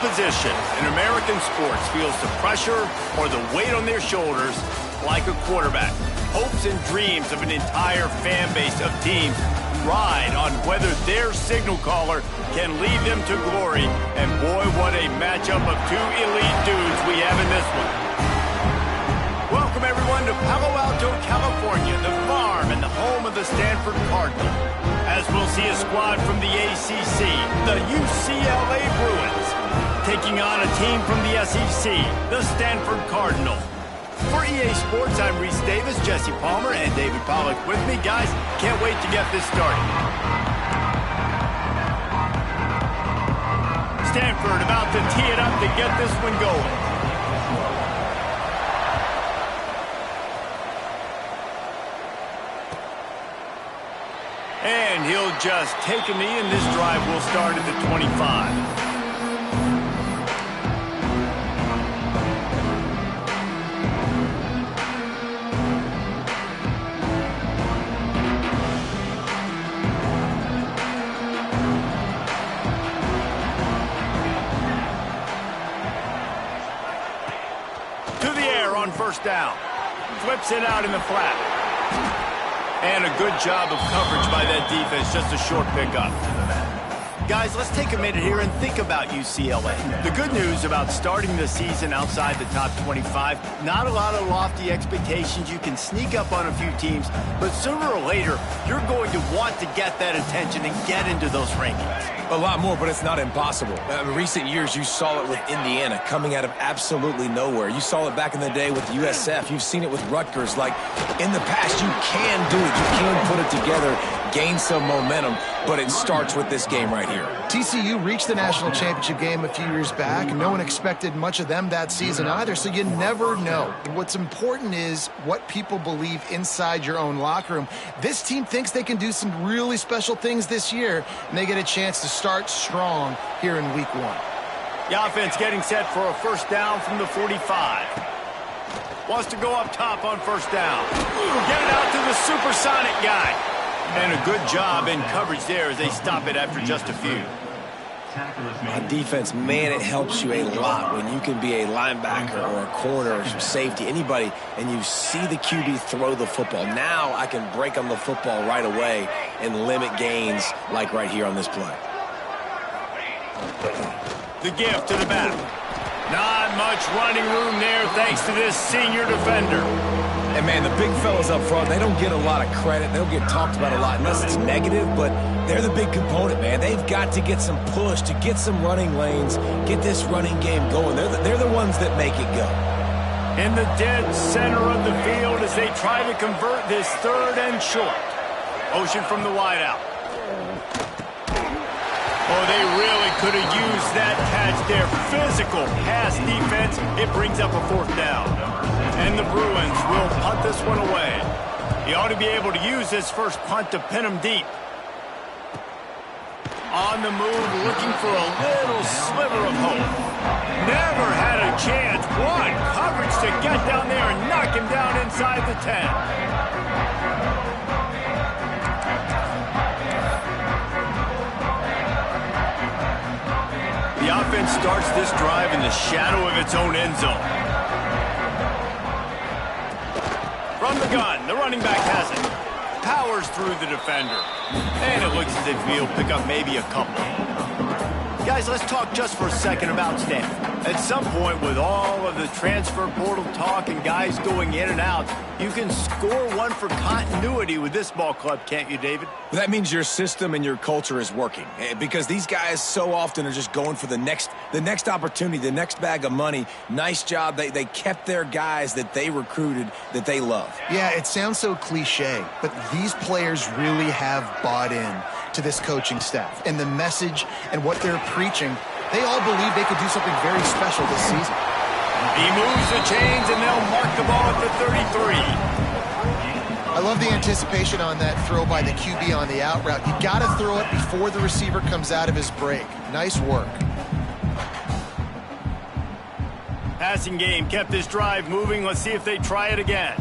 position in American sports feels the pressure or the weight on their shoulders like a quarterback. Hopes and dreams of an entire fan base of teams ride on whether their signal caller can lead them to glory. And boy, what a matchup of two elite dudes we have in this one. Welcome, everyone, to Palo Alto, California, the farm and the home of the Stanford Cardinal. As we'll see a squad from the ACC, the UCLA Bruins, taking on a team from the SEC, the Stanford Cardinal. For EA Sports, I'm Reese Davis, Jesse Palmer, and David Pollack with me. Guys, can't wait to get this started. Stanford about to tee it up to get this one going. And he'll just take a knee, and this drive will start at the 25. First down. Flips it out in the flat. And a good job of coverage by that defense. Just a short pickup. Guys, let's take a minute here and think about UCLA. The good news about starting the season outside the top 25, not a lot of lofty expectations. You can sneak up on a few teams, but sooner or later, you're going to want to get that attention and get into those rankings. A lot more, but it's not impossible. In recent years, you saw it with Indiana coming out of absolutely nowhere. You saw it back in the day with USF. You've seen it with Rutgers. Like, in the past, you can do it. You can put it together, gain some momentum, but it starts with this game right here. TCU reached the national championship game a few years back, and no one expected much of them that season either, so you never know. What's important is what people believe inside your own locker room. This team thinks they can do some really special things this year, and they get a chance to start strong here in week one. The offense getting set for a first down from the 45. Wants to go up top on first down. Get it out to the supersonic guy. And a good job in coverage there as they stop it after just a few. On defense, man, it helps you a lot when you can be a linebacker or a corner or some safety, anybody, and you see the QB throw the football. Now I can break on the football right away and limit gains like right here on this play. The gift to the back. Not much running room there thanks to this senior defender. And, man, the big fellas up front, they don't get a lot of credit. They don't get talked about a lot unless it's negative, but they're the big component, man. They've got to get some push, to get some running lanes, get this running game going. They're the ones that make it go. In the dead center of the field as they try to convert this third and short. Motion from the wideout. Oh, they really could have used that catch there. Physical pass defense. It brings up a fourth down. And the Bruins will punt this one away. He ought to be able to use this first punt to pin him deep. On the move, looking for a little sliver of hope. Never had a chance. One coverage to get down there and knock him down inside the 10. The offense starts this drive in the shadow of its own end zone. From the gun, the running back has it. Powers through the defender. And it looks as if he'll pick up maybe a couple. Guys, let's talk just for a second about Stanford. At some point, with all of the transfer portal talk and guys going in and out, you can score one for continuity with this ball club, can't you, David? That means your system and your culture is working, because these guys so often are just going for the next opportunity, the next bag of money. Nice job. They kept their guys that they recruited, that they love. Yeah, it sounds so cliche, but these players really have bought in to this coaching staff and the message and what they're preaching. They all believe they could do something very special this season. He moves the chains, and they'll mark the ball at the 33. I love the anticipation on that throw by the QB on the out route. You got to throw it before the receiver comes out of his break. Nice work. Passing game kept this drive moving. Let's see if they try it again.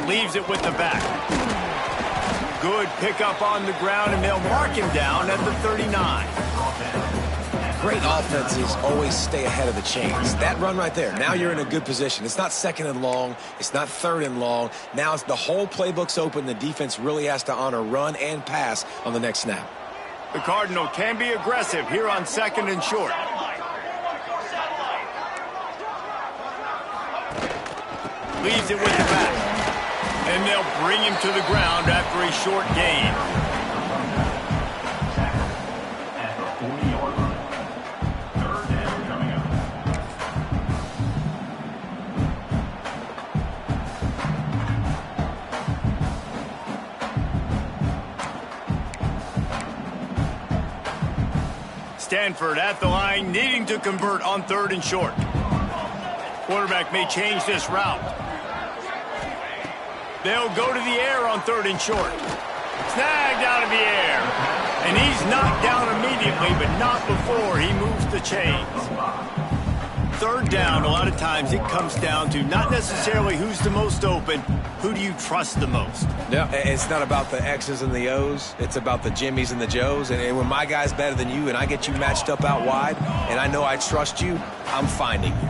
Leaves it with the back. Good pickup on the ground, and they'll mark him down at the 39. Great offenses always stay ahead of the chains. That run right there, now you're in a good position. It's not second and long. It's not third and long. Now it's the whole playbook's open. The defense really has to honor run and pass on the next snap. The Cardinal can be aggressive here on second and short. Leaves it with the back. And they'll bring him to the ground after a short gain. Stanford at the line, needing to convert on third and short. Quarterback may change this route. They'll go to the air on third and short. Snagged out of the air. And he's knocked down immediately, but not before he moves the chains. Third down, a lot of times it comes down to not necessarily who's the most open, who do you trust the most? Yeah, it's not about the X's and the O's. It's about the Jimmies and the Joes. And when my guy's better than you and I get you matched up out wide and I know I trust you, I'm finding you.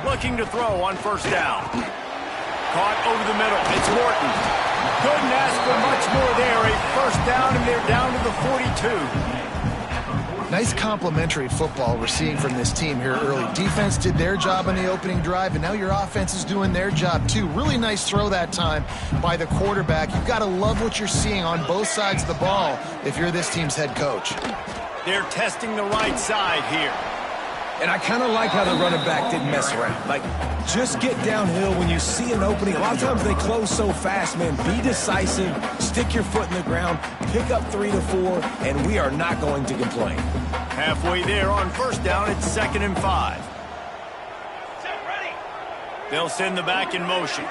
Looking to throw on first down. Caught over the middle. It's Morton. Couldn't ask for much more there. A first down, and they're down to the 42. Nice complimentary football we're seeing from this team here early. Defense did their job on the opening drive, and now your offense is doing their job too. Really nice throw that time by the quarterback. You've got to love what you're seeing on both sides of the ball if you're this team's head coach. They're testing the right side here. And I kind of like how the running back didn't mess around. Like, just get downhill when you see an opening. A lot of times they close so fast, man. Be decisive, stick your foot in the ground, pick up 3 to 4, and we are not going to complain. Halfway there on first down, it's 2nd and 5. They'll send the back in motion.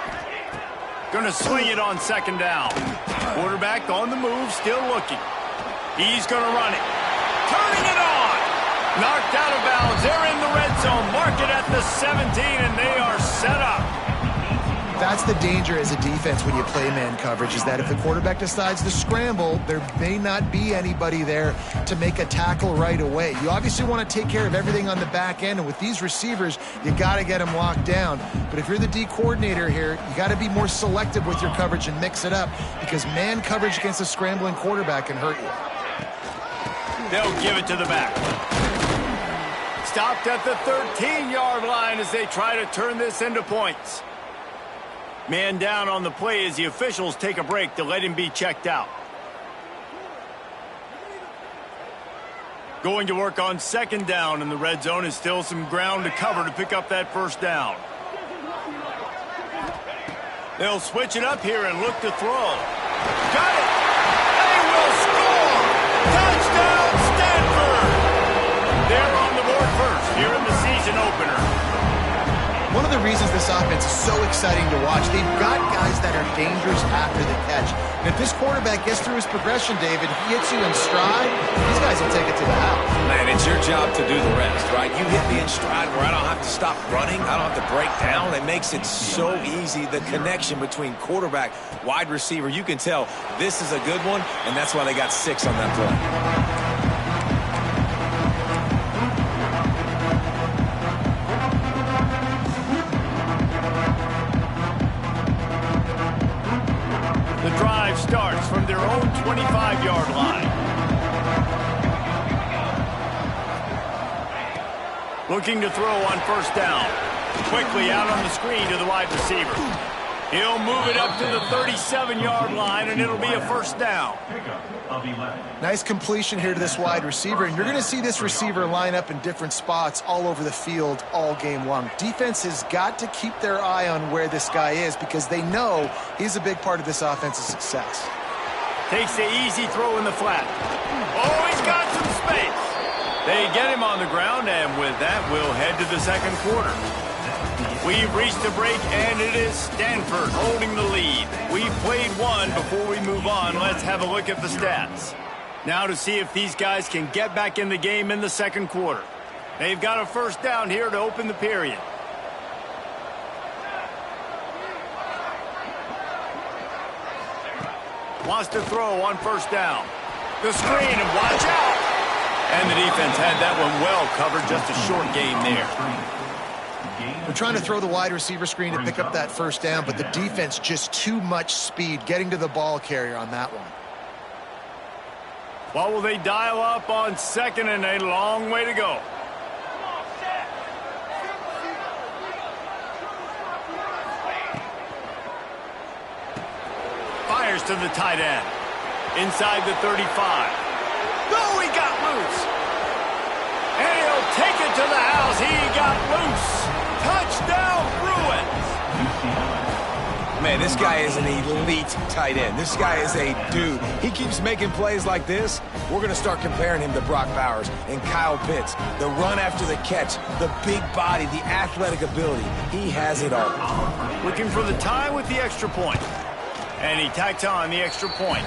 Going to swing it on 2nd down. Quarterback on the move, still looking. He's going to run it. Turning it on. Knocked out of bounds. They're in the red zone. Mark it at the 17, and they are set up. That's the danger as a defense when you play man coverage, is that if the quarterback decides to scramble, there may not be anybody there to make a tackle right away. You obviously want to take care of everything on the back end, and with these receivers, you got to get them locked down. But if you're the D coordinator here, you got to be more selective with your coverage and mix it up, because man coverage against a scrambling quarterback can hurt you. They'll give it to the back. Stopped at the 13-yard line as they try to turn this into points. Man down on the play as the officials take a break to let him be checked out. Going to work on 2nd down in the red zone is still some ground to cover to pick up that first down. They'll switch it up here and look to throw. Got it! They will score! Touchdown, Stanford! They're on the board first here in the season opener. One of the reasons this offense is so exciting to watch, they've got guys that are dangerous after the catch. And if this quarterback gets through his progression, David, he hits you in stride, these guys will take it to the house. Man, it's your job to do the rest, right? You hit me in stride where I don't have to stop running. I don't have to break down. It makes it so easy, the connection between quarterback, wide receiver. You can tell this is a good one, and that's why they got 6 on that play. The drive starts from their own 25-yard line. Looking to throw on first down. Quickly out on the screen to the wide receiver. He'll move it up to the 37-yard line, and it'll be a first down. Nice completion here to this wide receiver, and you're going to see this receiver line up in different spots all over the field all game long. Defense has got to keep their eye on where this guy is because they know he's a big part of this offense's success. Takes the easy throw in the flat. Oh, he's got some space. They get him on the ground, and with that, we'll head to the second quarter. We've reached a break, and it is Stanford holding the lead. We've played one. Before we move on, let's have a look at the stats. Now to see if these guys can get back in the game in the second quarter. They've got a first down here to open the period. Wants to throw on first down. The screen, and watch out. And the defense had that one well covered. Just a short gain there. They're trying to throw the wide receiver screen to pick up that first down, but the defense just too much speed getting to the ball carrier on that one. What will they dial up on second and a long way to go? Fires to the tight end. Inside the 35. No, he got loose. And he'll take it to the house. He got loose. Touchdown, Bruins. Man, this guy is an elite tight end. This guy is a dude. He keeps making plays like this. We're going to start comparing him to Brock Bowers and Kyle Pitts. The run after the catch, the big body, the athletic ability. He has it all. Looking for the tie with the extra point. And he tacks on the extra point.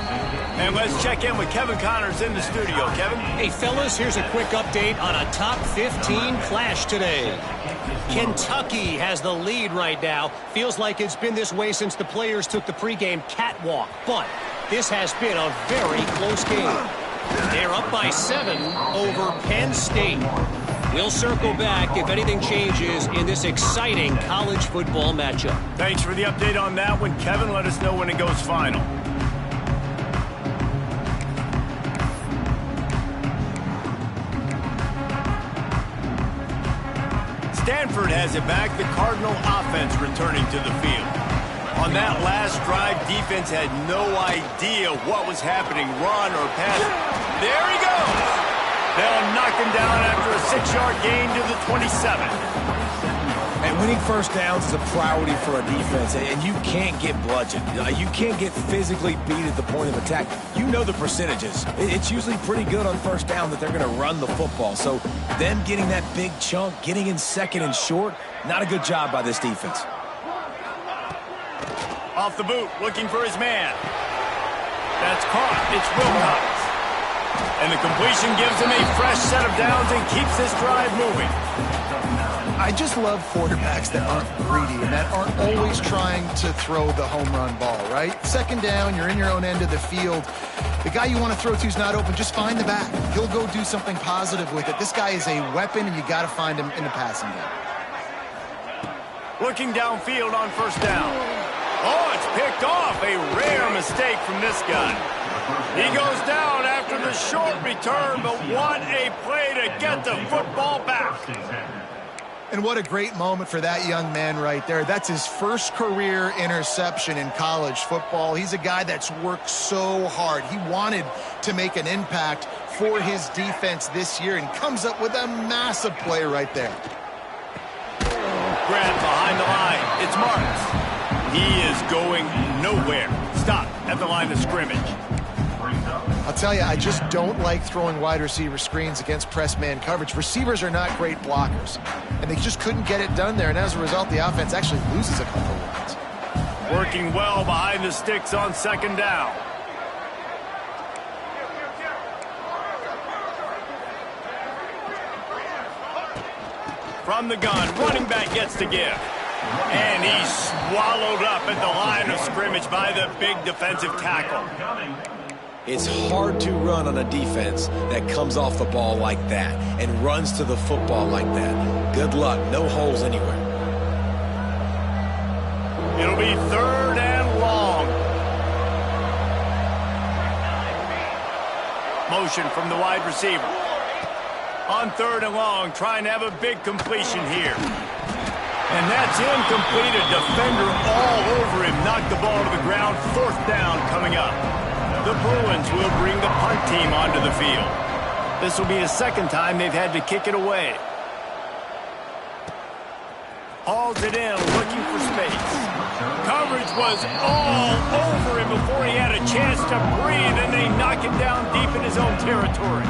And let's check in with Kevin Connors in the studio. Kevin? Hey, fellas, here's a quick update on a top 15 clash today. Kentucky has the lead right now. Feels like it's been this way since the players took the pregame catwalk. But this has been a very close game. They're up by 7 over Penn State. We'll circle back if anything changes in this exciting college football matchup. Thanks for the update on that one, Kevin. Let us know when it goes final. Stanford has it back. The Cardinal offense returning to the field. On that last drive, defense had no idea what was happening, run or pass. There he goes. They'll knock him down after a 6-yard gain to the 27. And winning first downs is a priority for a defense, and you can't get bludgeoned. You can't get physically beat at the point of attack. You know the percentages. It's usually pretty good on first down that they're going to run the football. So them getting that big chunk, getting in second and short, not a good job by this defense. Off the boot, looking for his man. That's caught. It's Wilcox. And the completion gives him a fresh set of downs and keeps this drive moving. I just love quarterbacks that aren't greedy and that aren't always trying to throw the home run ball, right? Second down, you're in your own end of the field. The guy you want to throw to is not open. Just find the back. He'll go do something positive with it. This guy is a weapon, and you got to find him in the passing game. Looking downfield on first down. Oh, it's picked off. A rare mistake from this guy. He goes down after the short return, but what a play to get the football back. And what a great moment for that young man right there. That's his first career interception in college football. He's a guy that's worked so hard. He wanted to make an impact for his defense this year and comes up with a massive play right there. Grant behind the line. It's Marks. He is going nowhere. Stop at the line of scrimmage. I'll tell you, I just don't like throwing wide receiver screens against press man coverage. Receivers are not great blockers, and they just couldn't get it done there, and as a result, the offense actually loses a couple of yards. Working well behind the sticks on second down. From the gun, running back gets to give. And he's swallowed up at the line of scrimmage by the big defensive tackle. It's hard to run on a defense that comes off the ball like that and runs to the football like that. Good luck. No holes anywhere. It'll be third and long. Motion from the wide receiver. On third and long, trying to have a big completion here. And that's incomplete. A defender all over him. Knocked the ball to the ground. Fourth down coming up. The Bruins will bring the punt team onto the field. This will be the second time they've had to kick it away. Hauls it in, looking for space. Coverage was all over him before he had a chance to breathe, and they knock him down deep in his own territory.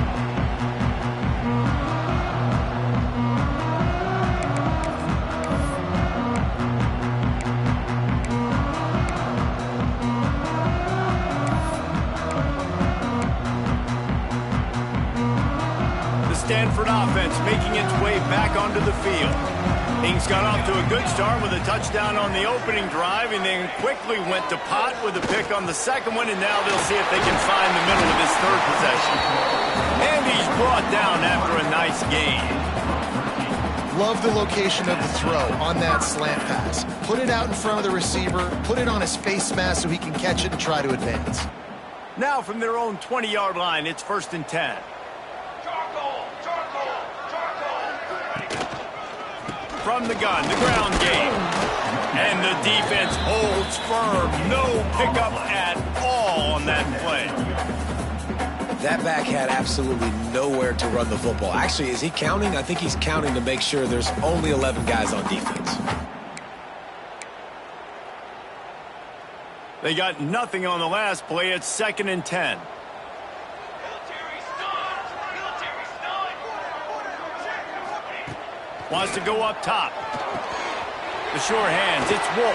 Stanford offense making its way back onto the field. Things got off to a good start with a touchdown on the opening drive and then quickly went to pot with a pick on the second one, and now they'll see if they can find the middle of this third possession. And he's brought down after a nice gain. Love the location of the throw on that slant pass. Put it out in front of the receiver, put it on his face mask so he can catch it and try to advance. Now from their own 20-yard line, it's 1st and 10. From the gun, the ground game. And the defense holds firm. No pickup at all on that play. That back had absolutely nowhere to run the football. Actually, is he counting? I think he's counting to make sure there's only 11 guys on defense. They got nothing on the last play. It's 2nd and 10. Wants to go up top. The sure hands, it's Wolf.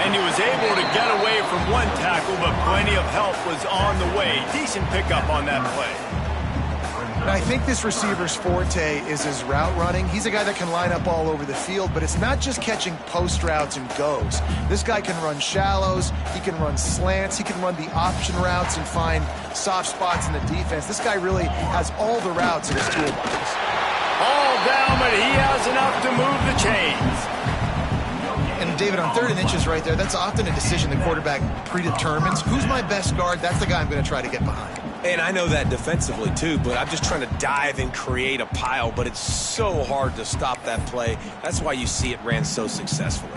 And he was able to get away from one tackle, but plenty of help was on the way. Decent pickup on that play. And I think this receiver's forte is his route running. He's a guy that can line up all over the field, but it's not just catching post routes and goes. This guy can run shallows, he can run slants, he can run the option routes and find soft spots in the defense. This guy really has all the routes in his toolbox. All down, but he has enough to move the chains. And David, on 3rd and inches right there, that's often a decision the quarterback predetermines. Who's my best guard? That's the guy I'm going to try to get behind. And I know that defensively too, but I'm just trying to dive and create a pile, but it's so hard to stop that play. That's why you see it ran so successfully.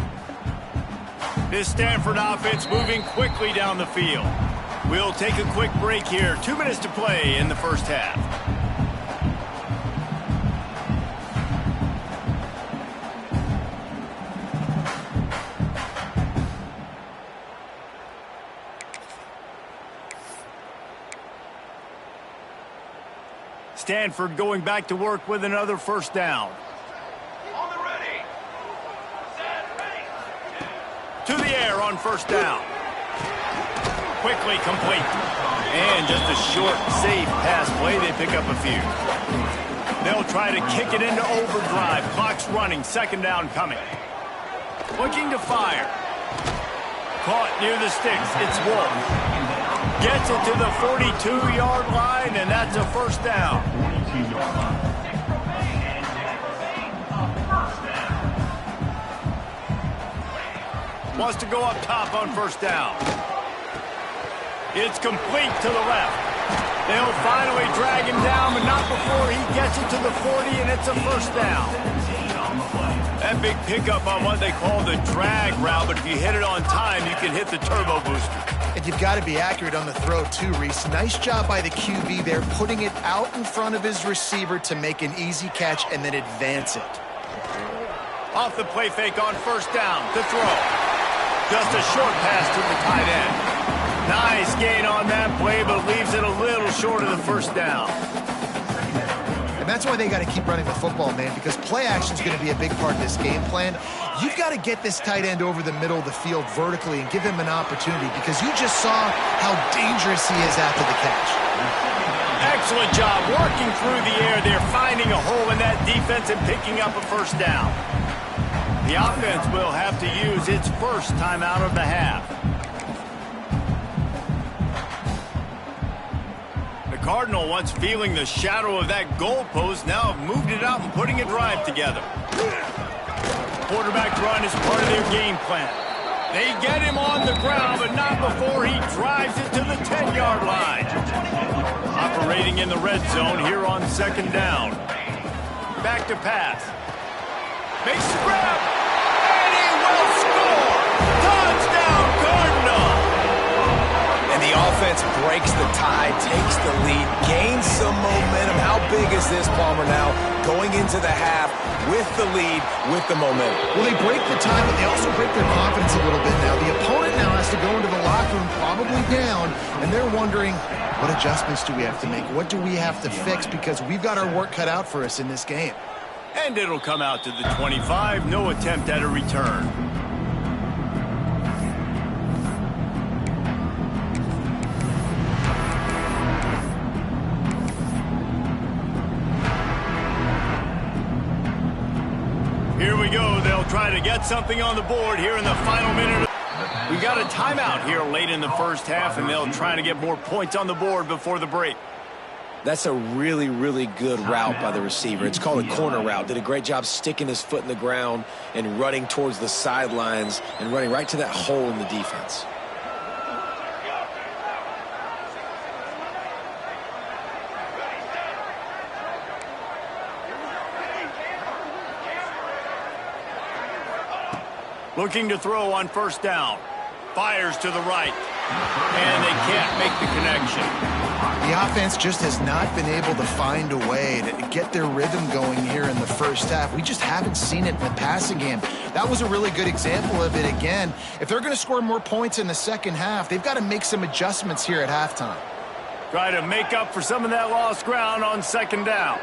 This Stanford offense moving quickly down the field. We'll take a quick break here. 2 minutes to play in the first half. Stanford going back to work with another 1st down. On the ready. Set, ready. To the air on 1st down. Quickly complete. And just a short, safe pass play. They pick up a few. They'll try to kick it into overdrive. Clock's running. 2nd down coming. Looking to fire. Caught near the sticks. It's Wolf. Gets it to the 42-yard line, and that's a 1st down. Wants to go up top on 1st down. It's complete to the left. They'll finally drag him down, but not before he gets it to the 40, and it's a 1st down. That big pickup on what they call the drag route, but if you hit it on time, you can hit the turbo booster. And you've got to be accurate on the throw too, Reese. Nice job by the QB there, putting it out in front of his receiver to make an easy catch and then advance it. Off the play fake on 1st down, the throw. Just a short pass to the tight end. Nice gain on that play, but leaves it a little short of the 1st down. And that's why they got to keep running the football, man, because play action is going to be a big part of this game plan. You've got to get this tight end over the middle of the field vertically and give him an opportunity, because you just saw how dangerous he is after the catch. Excellent job working through the air there, finding a hole in that defense and picking up a 1st down. The offense will have to use its 1st timeout of the half. The Cardinal, once feeling the shadow of that goalpost, now have moved it out and putting a drive together. Quarterback run is part of their game plan. They get him on the ground, but not before he drives it to the 10-yard line. Operating in the red zone here on 2nd down. Back to pass. Makes the grab, and he will score! Touchdown, Cardinal! And the offense breaks the tie, takes the lead, gains some momentum. How big is this, Palmer, now? Going into the half with the lead, with the momentum. Well, they break the tie, but they also break their confidence a little bit now. The opponent now has to go into the locker room probably down, and they're wondering, what adjustments do we have to make? What do we have to fix? Because we've got our work cut out for us in this game. And it'll come out to the 25. No attempt at a return. Here we go. They'll try to get something on the board here in the final minute. We got a timeout here late in the first half, and they'll try to get more points on the board before the break. That's a really, really good route by the receiver. It's called a corner route. Did a great job sticking his foot in the ground and running towards the sidelines and running right to that hole in the defense. Looking to throw on first down. Fires to the right. And they can't make the connection. The offense just has not been able to find a way to get their rhythm going here in the first half. We just haven't seen it in the passing game. That was a really good example of it again. If they're going to score more points in the second half, they've got to make some adjustments here at halftime. Try to make up for some of that lost ground on second down.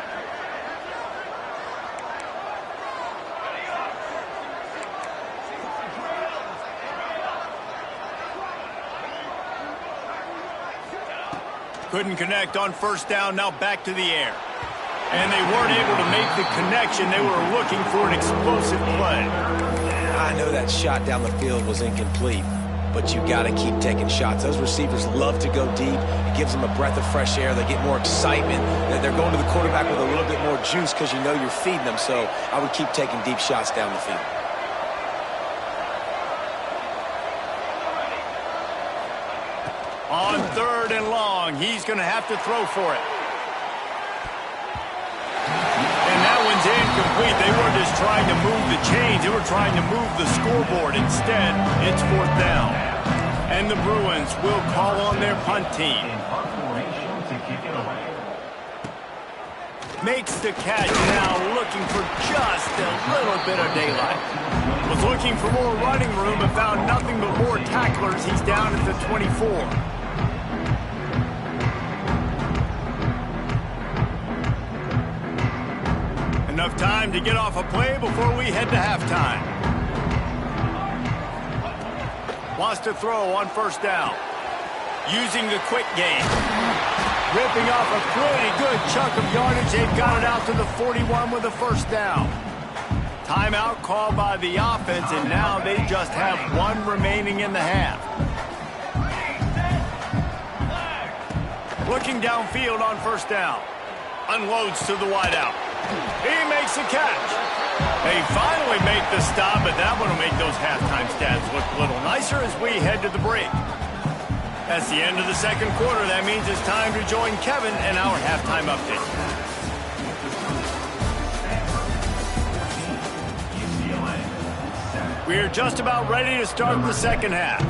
Couldn't connect on first down, now back to the air. And they weren't able to make the connection. They were looking for an explosive play. I know that shot down the field was incomplete, but you got to keep taking shots. Those receivers love to go deep. It gives them a breath of fresh air. They get more excitement. They're going to the quarterback with a little bit more juice because you know you're feeding them. So I would keep taking deep shots down the field. On third and long, he's going to have to throw for it. And that one's incomplete. They weren't just trying to move the chains. They were trying to move the scoreboard. Instead, it's fourth down. And the Bruins will call on their punt team. Makes the catch now, looking for just a little bit of daylight. Was looking for more running room and found nothing but more tacklers. He's down at the 24. Enough time to get off a play before we head to halftime. Wants to throw on first down. Using the quick game. Ripping off a pretty good chunk of yardage. They've got it out to the 41 with a first down. Timeout called by the offense, and now they just have one remaining in the half. Looking downfield on first down. Unloads to the wideout. He makes a catch. They finally make the stop, but that one will make those halftime stats look a little nicer as we head to the break. That's the end of the second quarter. That means it's time to join Kevin and our halftime update. We're just about ready to start the second half.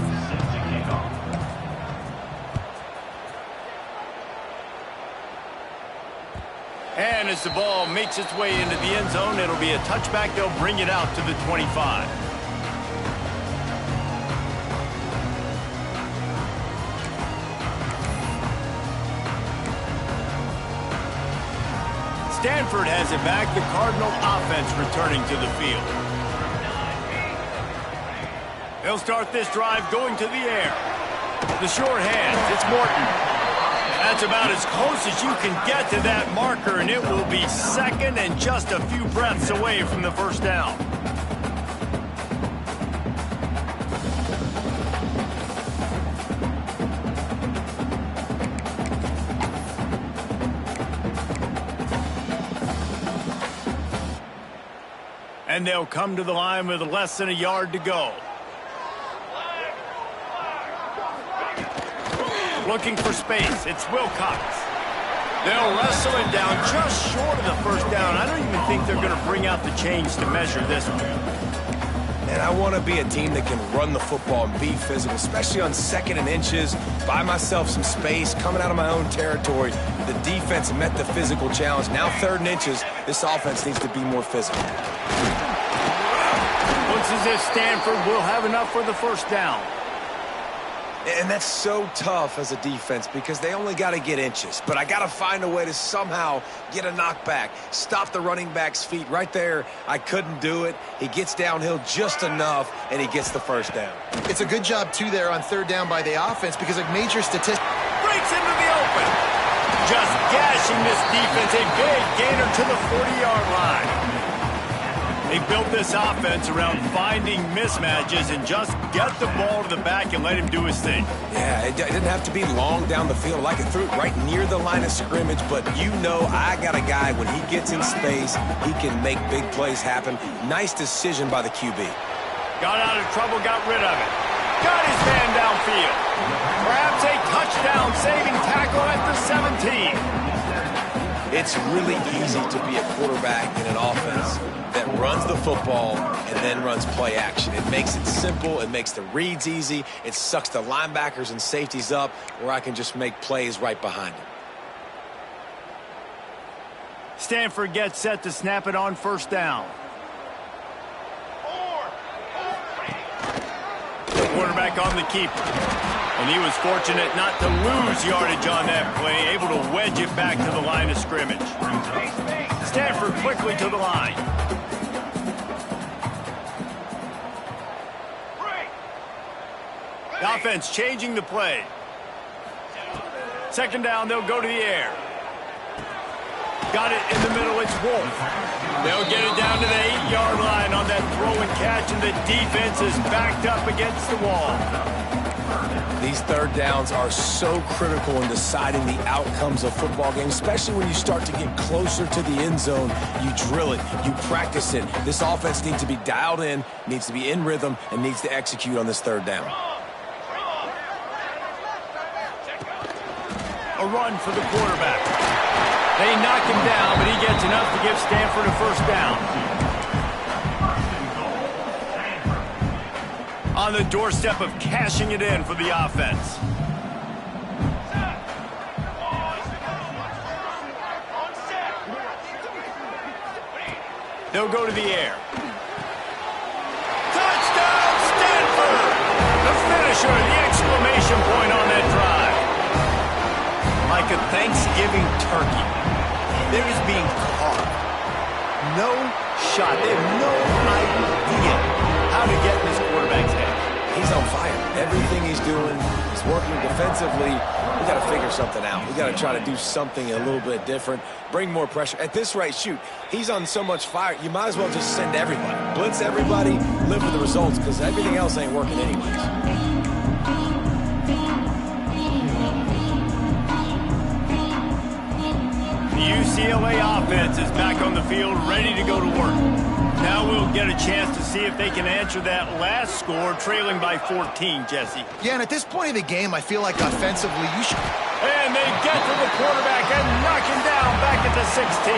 And as the ball makes its way into the end zone, it'll be a touchback. They'll bring it out to the 25. Stanford has it back. The Cardinal offense returning to the field. They'll start this drive going to the air. The short hands, it's Morton. That's about as close as you can get to that marker, and it will be second and just a few breaths away from the first down. And they'll come to the line with less than a yard to go. Looking for space. It's Wilcox. They'll wrestle it down just short of the first down. I don't even think they're going to bring out the chains to measure this one. And I want to be a team that can run the football and be physical, especially on second and inches, buy myself some space, coming out of my own territory. The defense met the physical challenge. Now third and inches, this offense needs to be more physical. Looks as if Stanford will have enough for the first down. And that's so tough as a defense because they only got to get inches. But I got to find a way to somehow get a knockback, stop the running back's feet. Right there, I couldn't do it. He gets downhill just enough, and he gets the first down. It's a good job, too, there on third down by the offense because a major statistic. Breaks into the open. Just gashing this defense. A big gainer to the 40-yard line. They built this offense around finding mismatches and just get the ball to the back and let him do his thing. Yeah, it didn't have to be long down the field. Like it threw it right near the line of scrimmage, but you know I got a guy, when he gets in space, he can make big plays happen. Nice decision by the QB. Got out of trouble, got rid of it. Got his man downfield. Grabs a touchdown-saving tackle at the 17. It's really easy to be a quarterback in an offense that runs the football and then runs play action. It makes it simple. It makes the reads easy. It sucks the linebackers and safeties up where I can just make plays right behind them. Stanford gets set to snap it on first down. The quarterback on the keeper. And he was fortunate not to lose yardage on that play, able to wedge it back to the line of scrimmage. Stanford quickly to the line. The offense changing the play. Second down, they'll go to the air. Got it in the middle, it's Wolf. They'll get it down to the 8-yard line on that throw and catch, and the defense is backed up against the wall. These third downs are so critical in deciding the outcomes of football games, especially when you start to get closer to the end zone. You drill it, you practice it. This offense needs to be dialed in, needs to be in rhythm, and needs to execute on this third down. A run for the quarterback. They knock him down, but he gets enough to give Stanford a first down. On the doorstep of cashing it in for the offense. They'll go to the air. Touchdown, Stanford! The finisher, the exclamation point on that drive. Like a Thanksgiving turkey. There is being carved. No shot. They have no idea how to get in this quarterback's head. He's on fire. Everything he's doing is working defensively. We got to figure something out. We got to try to do something a little bit different. Bring more pressure. At this rate, shoot, he's on so much fire, you might as well just send everybody. Blitz everybody, live with the results, because everything else ain't working anyways. The UCLA offense is back on the field, ready to go to work. Now we'll get a chance to see if they can answer that last score, trailing by 14, Jesse. Yeah, and at this point of the game, I feel like offensively you should... And they get to the quarterback and knock him down back at the 16.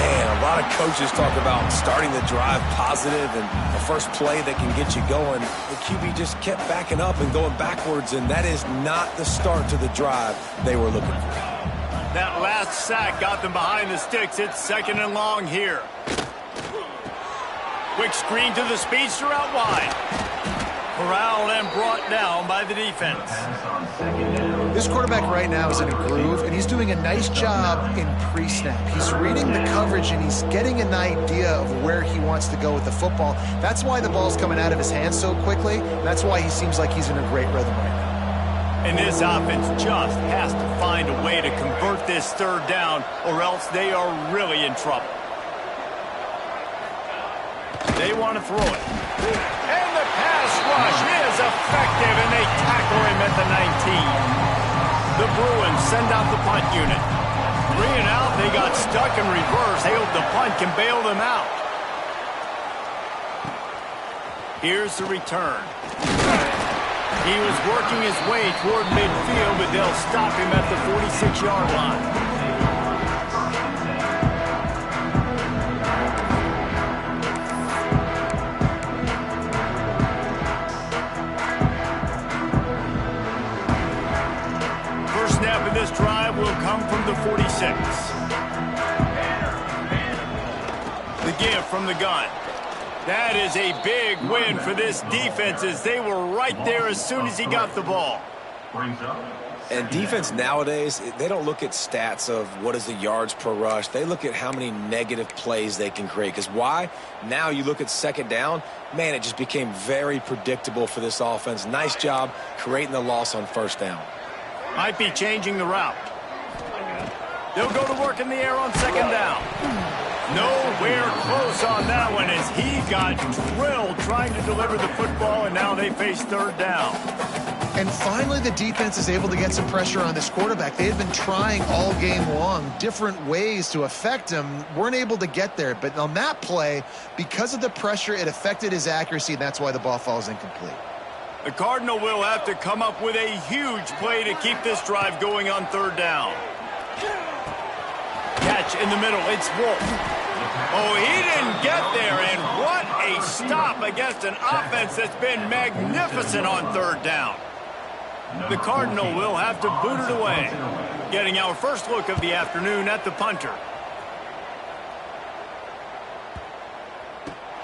Man, a lot of coaches talk about starting the drive positive and the first play that can get you going. The QB just kept backing up and going backwards, and that is not the start to the drive they were looking for. That last sack got them behind the sticks. It's second and long here. Quick screen to the speedster out wide. Corralled and brought down by the defense. This quarterback right now is in a groove, and he's doing a nice job in pre-snap. He's reading the coverage, and he's getting an idea of where he wants to go with the football. That's why the ball's coming out of his hands so quickly. That's why he seems like he's in a great rhythm right now. And this offense just has to find a way to convert this third down, or else they are really in trouble. They want to throw it. And the pass rush is effective, and they tackle him at the 19. The Bruins send out the punt unit. 3 and out, they got stuck in reverse. They hope the punt can bail them out. Here's the return. He was working his way toward midfield, but they'll stop him at the 46-yard line. First snap of this drive will come from the 46. The give from the gun. That is a big win for this defense, as they were right there as soon as he got the ball. And defense nowadays, they don't look at stats of what is the yards per rush. They look at how many negative plays they can create. Because why? Now you look at second down, man, it just became very predictable for this offense. Nice job creating the loss on first down. Might be changing the route. They'll go to work in the air on second down. Nowhere close on that one as he got drilled trying to deliver the football, and now they face third down. And finally, the defense is able to get some pressure on this quarterback. They had been trying all game long different ways to affect him, weren't able to get there. But on that play, because of the pressure, it affected his accuracy, and that's why the ball falls incomplete. The Cardinal will have to come up with a huge play to keep this drive going on third down. Catch in the middle, it's Wolf. Oh, he didn't get there, and what a stop against an offense that's been magnificent on third down. The Cardinal will have to boot it away. Getting our first look of the afternoon at the punter.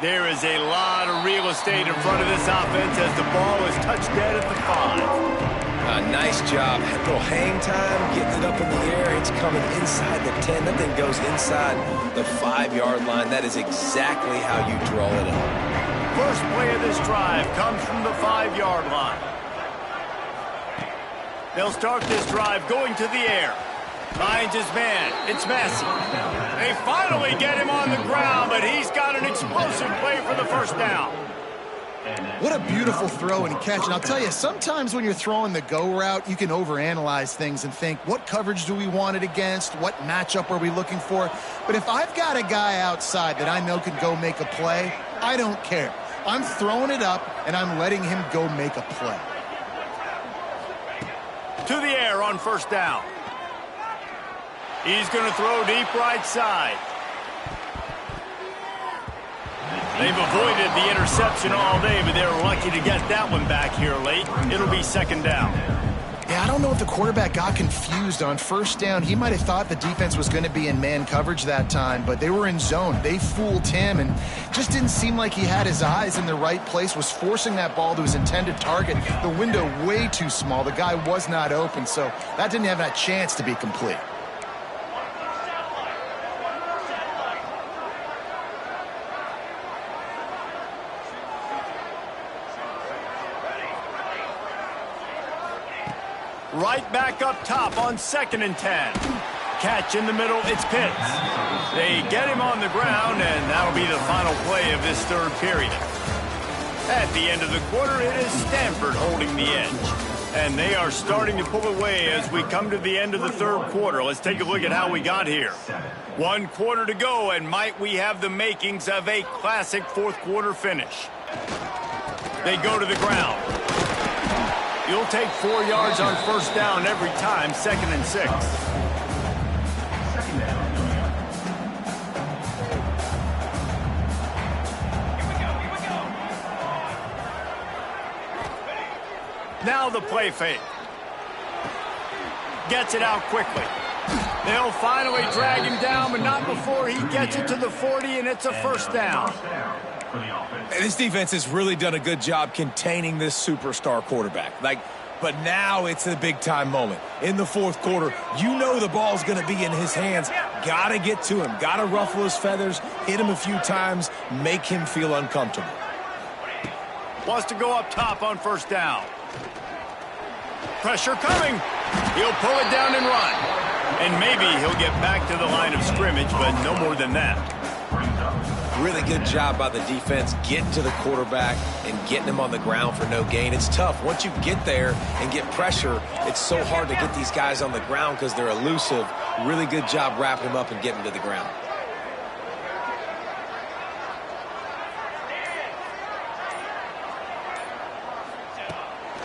There is a lot of real estate in front of this offense as the ball is touched dead at the 5. Nice job. A little hang time, getting it up in the air. It's coming inside the 10. That thing goes inside the 5-yard line. That is exactly how you draw it up. First play of this drive comes from the 5-yard line. They'll start this drive going to the air. Finds his man. It's Massey. They finally get him on the ground, but he's got an explosive play for the first down. What a beautiful throw and catch. And I'll tell you, sometimes when you're throwing the go route, you can overanalyze things and think, what coverage do we want it against? What matchup are we looking for? But if I've got a guy outside that I know can go make a play, I don't care. I'm throwing it up, and I'm letting him go make a play. To the air on first down. He's going to throw deep right side. They've avoided the interception all day, but they're lucky to get that one back here late. It'll be second down. Yeah, I don't know if the quarterback got confused on first down. He might have thought the defense was going to be in man coverage that time, but they were in zone. They fooled him and just didn't seem like he had his eyes in the right place, was forcing that ball to his intended target. The window way too small. The guy was not open, so that didn't have that chance to be complete. Right back up top on 2nd and 10. Catch in the middle, it's Pitts. They get him on the ground, and that'll be the final play of this third period. At the end of the quarter, it is Stanford holding the edge. And they are starting to pull away as we come to the end of the third quarter. Let's take a look at how we got here. 1 quarter to go, and might we have the makings of a classic fourth quarter finish. They go to the ground. You'll take 4 yards on first down every time, 2nd and 6. Now the play fake. Gets it out quickly. They'll finally drag him down, but not before he gets it to the 40, and it's a first down. This defense has really done a good job containing this superstar quarterback. But now it's a big-time moment. In the fourth quarter, you know the ball's going to be in his hands. Got to get to him. Got to ruffle his feathers, hit him a few times, make him feel uncomfortable. Wants to go up top on first down. Pressure coming. He'll pull it down and run. And maybe he'll get back to the line of scrimmage, but no more than that. Really good job by the defense getting to the quarterback and getting him on the ground for no gain. It's tough. Once you get there and get pressure, it's so hard to get these guys on the ground because they're elusive. Really good job wrapping him up and getting to the ground.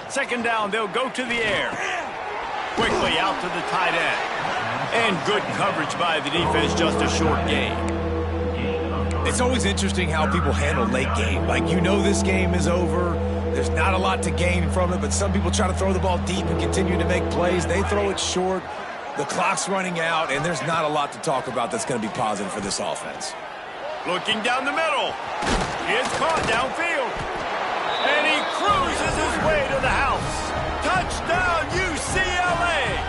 Second down, they'll go to the air. Quickly out to the tight end. And good coverage by the defense, just a short gain. It's always interesting how people handle late game. You know this game is over. There's not a lot to gain from it, but some people try to throw the ball deep and continue to make plays. They throw it short. The clock's running out, and there's not a lot to talk about that's going to be positive for this offense. Looking down the middle. It's caught downfield. And he cruises his way to the house. Touchdown, UCLA!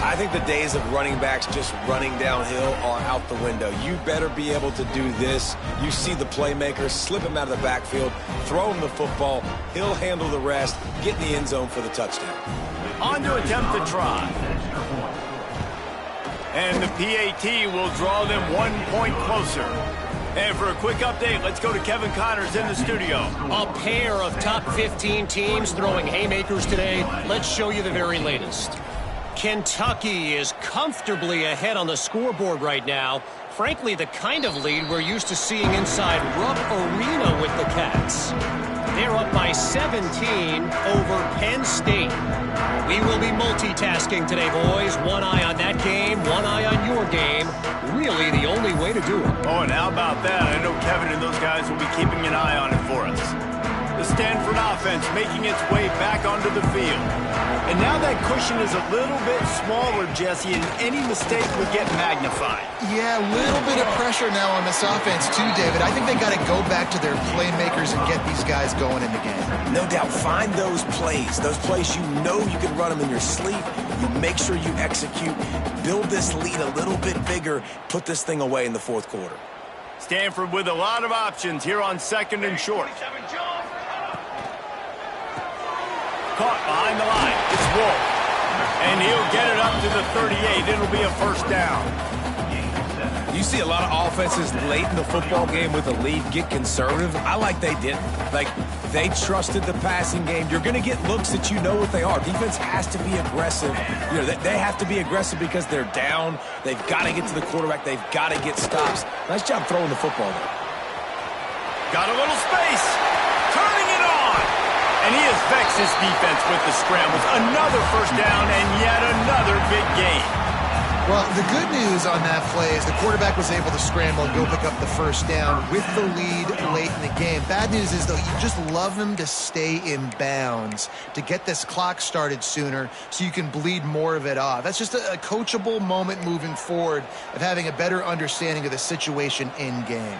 I think the days of running backs just running downhill are out the window. You better be able to do this. You see the playmaker, slip him out of the backfield, throw him the football. He'll handle the rest, get in the end zone for the touchdown. On to attempt the try. And the PAT will draw them 1 point closer. And for a quick update, let's go to Kevin Connors in the studio. A pair of top 15 teams throwing haymakers today. Let's show you the very latest. Kentucky is comfortably ahead on the scoreboard right now. Frankly, the kind of lead we're used to seeing inside Rupp Arena with the Cats. They're up by 17 over Penn State. We will be multitasking today, boys. One eye on that game, one eye on your game. Really the only way to do it. Oh, and how about that? I know Kevin and those guys will be keeping an eye on it for us. The Stanford offense making its way back onto the field. And now that cushion is a little bit smaller, Jesse, and any mistake would get magnified. Yeah, a little bit of pressure now on this offense too, David. I think they got to go back to their playmakers and get these guys going in the game. No doubt. Find those plays you know you can run them in your sleep. You make sure you execute. Build this lead a little bit bigger. Put this thing away in the fourth quarter. Stanford with a lot of options here on 2nd and short. Caught behind the line. It's Wolf. And he'll get it up to the 38. It'll be a first down. You see a lot of offenses late in the football game with a lead get conservative. I like they didn't. Like, they trusted the passing game. You're going to get looks that you know what they are. Defense has to be aggressive. You know, they have to be aggressive because they're down. They've got to get to the quarterback. They've got to get stops. Nice job throwing the football there. Got a little space. Turning it on. And he has vexed his defense with the scrambles. Another first down and yet another big gain. Well, the good news on that play is the quarterback was able to scramble and go pick up the first down with the lead late in the game. Bad news is, though, you just love him to stay in bounds, to get this clock started sooner so you can bleed more of it off. That's just a coachable moment moving forward of having a better understanding of the situation in game.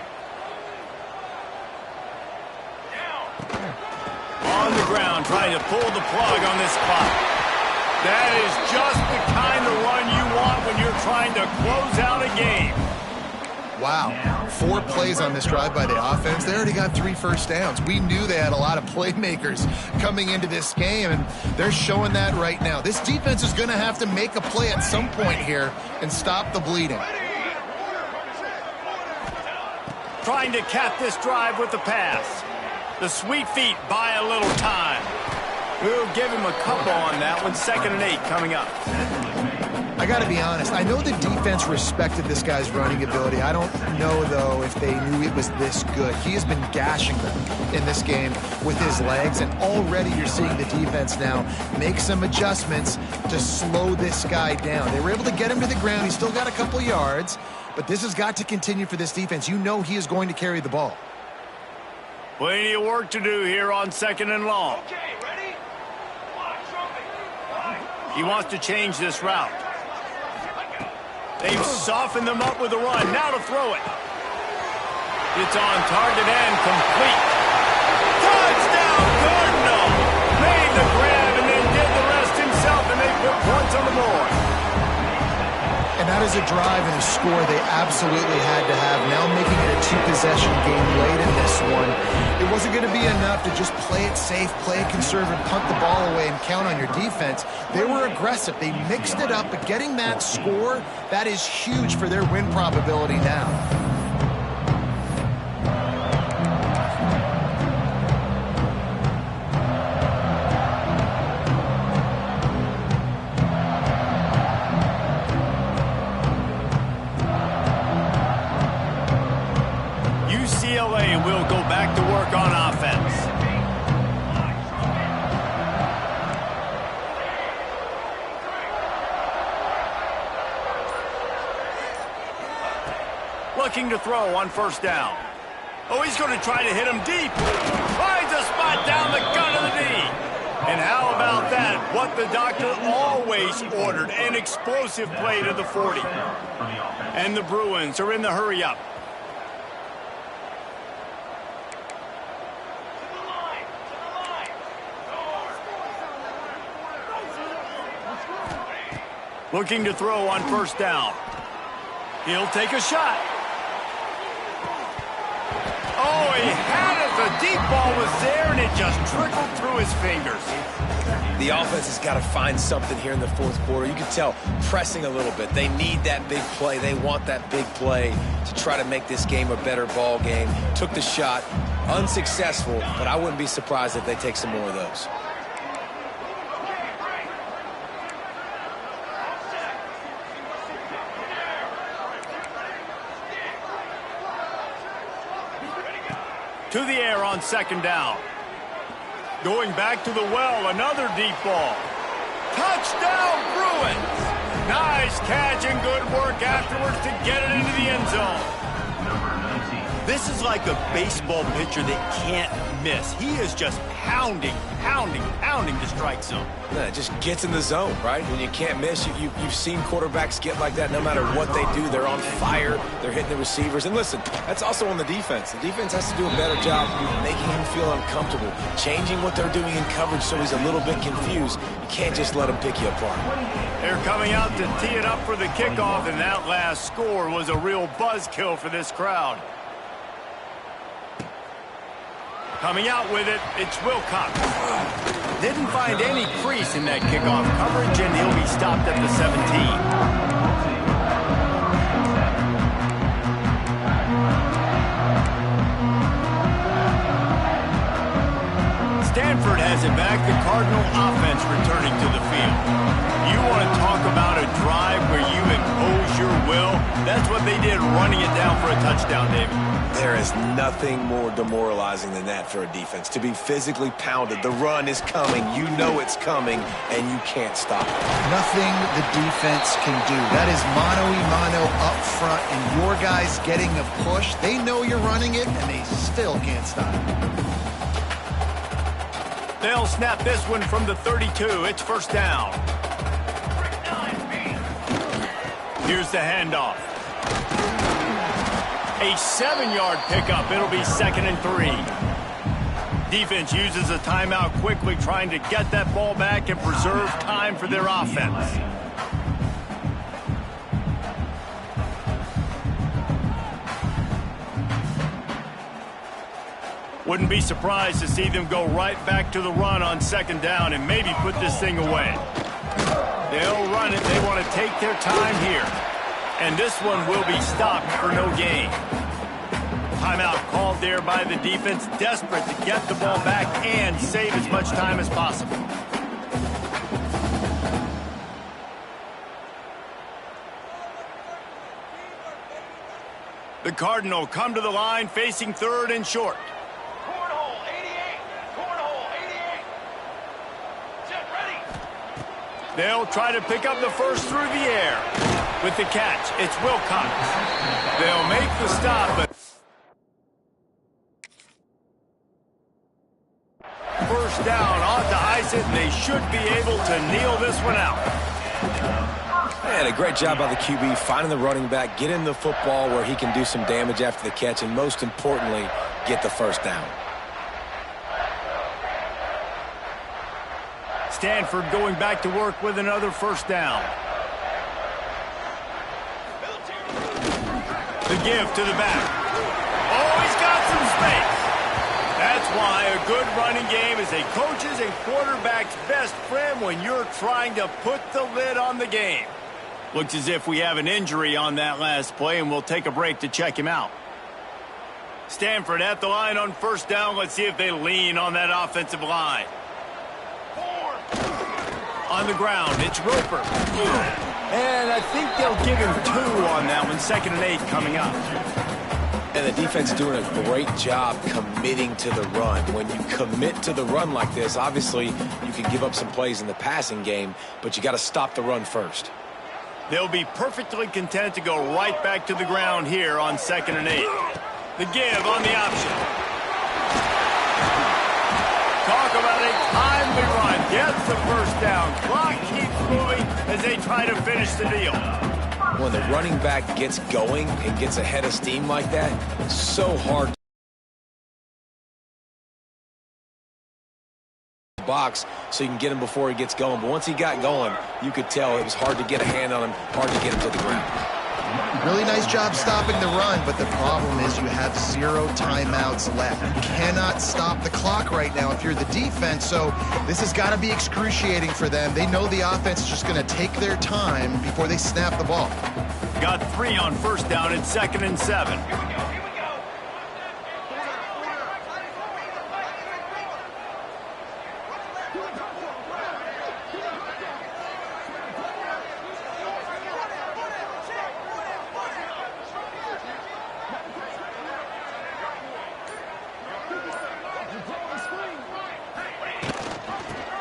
On the ground, trying to pull the plug on this clock. That is just the kind of run you want when you're trying to close out a game. Wow. 4 plays on this drive by the offense. They already got 3 first downs. We knew they had a lot of playmakers coming into this game, and they're showing that right now. This defense is going to have to make a play at some point here and stop the bleeding. Trying to cap this drive with the pass. The sweet feet buy a little time. We'll give him a couple on that one. 2nd and 8 coming up. I got to be honest. I know the defense respected this guy's running ability. I don't know, though, if they knew it was this good. He has been gashing them in this game with his legs, and already you're seeing the defense now make some adjustments to slow this guy down. They were able to get him to the ground. He's still got a couple yards, but this has got to continue for this defense. You know he is going to carry the ball. Plenty of work to do here on 2nd and long. Okay, ready? He wants to change this route. They've softened them up with a run. Now to throw it. It's on target and complete. Touchdown, Cardinal! Made the grab and then did the rest himself, and they put points on the board. And that is a drive and a score they absolutely had to have. Now making it a 2-possession game late in this one. It wasn't going to be enough to just play it safe, play it conservative, punt the ball away, and count on your defense. They were aggressive. They mixed it up, but getting that score, that is huge for their win probability now. UCLA will go back to work on offense. Looking to throw on first down. Oh, he's going to try to hit him deep. Finds a spot down the gut of the knee. And how about that? What the doctor always ordered, an explosive play to the 40. And the Bruins are in the hurry-up. Looking to throw on first down. He'll take a shot. Oh, he had it. The deep ball was there, and it just trickled through his fingers. The offense has got to find something here in the fourth quarter. You can tell pressing a little bit. They need that big play. They want that big play to try to make this game a better ball game. Took the shot, unsuccessful, but I wouldn't be surprised if they take some more of those. To the air on second down. Going back to the well, another deep ball. Touchdown, Bruins! Nice catch and good work afterwards to get it into the end zone. This is like a baseball pitcher that can't miss. He is just pounding the strike zone. Yeah, it just gets in the zone, right? When you can't miss, you've seen quarterbacks get like that no matter what they do. They're on fire. They're hitting the receivers. And listen, that's also on the defense. The defense has to do a better job making him feel uncomfortable, changing what they're doing in coverage so he's a little bit confused. You can't just let him pick you apart. They're coming out to tee it up for the kickoff, and that last score was a real buzzkill for this crowd. Coming out with it, it's Wilcox. Didn't find any crease in that kickoff coverage, and he'll be stopped at the 17. Stanford has it back, the Cardinal offense returning to the field. You want to talk about a drive where you impose your will? That's what they did, running it down for a touchdown, David. There is nothing more demoralizing than that for a defense. To be physically pounded, the run is coming, you know it's coming, and you can't stop it. Nothing the defense can do. That is mano-a-mano up front, and your guys getting a push. They know you're running it, and they still can't stop it. They'll snap this one from the 32. It's first down. Here's the handoff. A 7-yard pickup. It'll be 2nd and 3. Defense uses a timeout quickly, trying to get that ball back and preserve time for their offense. Wouldn't be surprised to see them go right back to the run on 2nd down and maybe put this thing away. They'll run it. They want to take their time here. And this one will be stopped for no gain. Timeout called there by the defense, desperate to get the ball back and save as much time as possible. The Cardinal come to the line facing 3rd and short. Cornhole 88. Cornhole 88. Set ready. They'll try to pick up the first through the air. With the catch, it's Wilcox. They'll make the stop, but first down on to ice it, and they should be able to kneel this one out. And a great job by the QB finding the running back, getting the football where he can do some damage after the catch, and most importantly, get the first down. Stanford going back to work with another first down. The give to the back. Oh, he's got some space. That's why a good running game is a coach's and quarterback's best friend when you're trying to put the lid on the game. Looks as if we have an injury on that last play, and we'll take a break to check him out. Stanford at the line on first down. Let's see if they lean on that offensive line. On the ground, it's Roper. And I think they'll give him 2 on that one. 2nd and 8 coming up. And the defense doing a great job committing to the run. When you commit to the run like this, obviously you can give up some plays in the passing game, but you got to stop the run first. They'll be perfectly content to go right back to the ground here on 2nd and 8. The give on the option. Talk about a timely run. Gets the first down. Clock keeps moving as they try to finish the deal. When the running back gets going and gets ahead of steam like that, it's so hard to box so you can get him before he gets going. But once he got going, you could tell it was hard to get a hand on him, hard to get him to the ground. Really nice job stopping the run, but the problem is you have 0 timeouts left. You cannot stop the clock right now if you're the defense, so this has got to be excruciating for them. They know the offense is just going to take their time before they snap the ball. Got 3 on first down and 2nd and 7.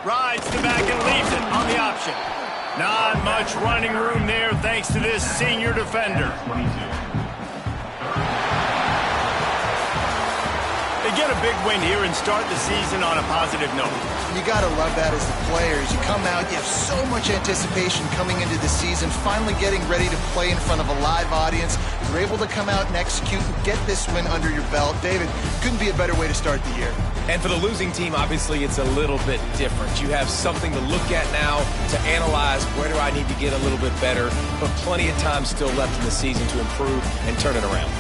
Rides to back and leaves it on the option. Not much running room there thanks to this senior defender. They get a big win here and start the season on a positive note. You got to love that as the players. You come out, you have so much anticipation coming into the season, finally getting ready to play in front of a live audience. You're able to come out and execute and get this win under your belt. David, couldn't be a better way to start the year. And for the losing team, obviously, it's a little bit different. You have something to look at now to analyze where do I need to get a little bit better, but plenty of time still left in the season to improve and turn it around.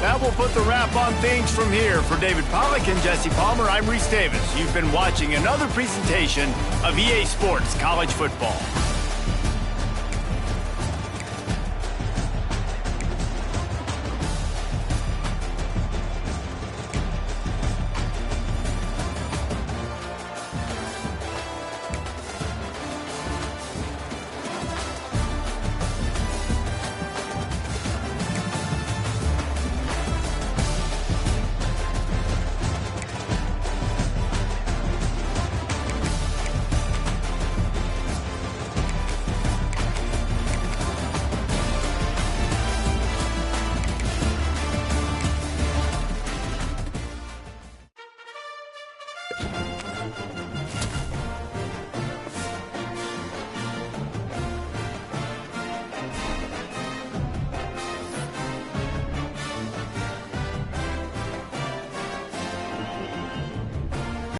That will put the wrap on things from here. For David Pollack and Jesse Palmer, I'm Reese Davis. You've been watching another presentation of EA Sports College Football.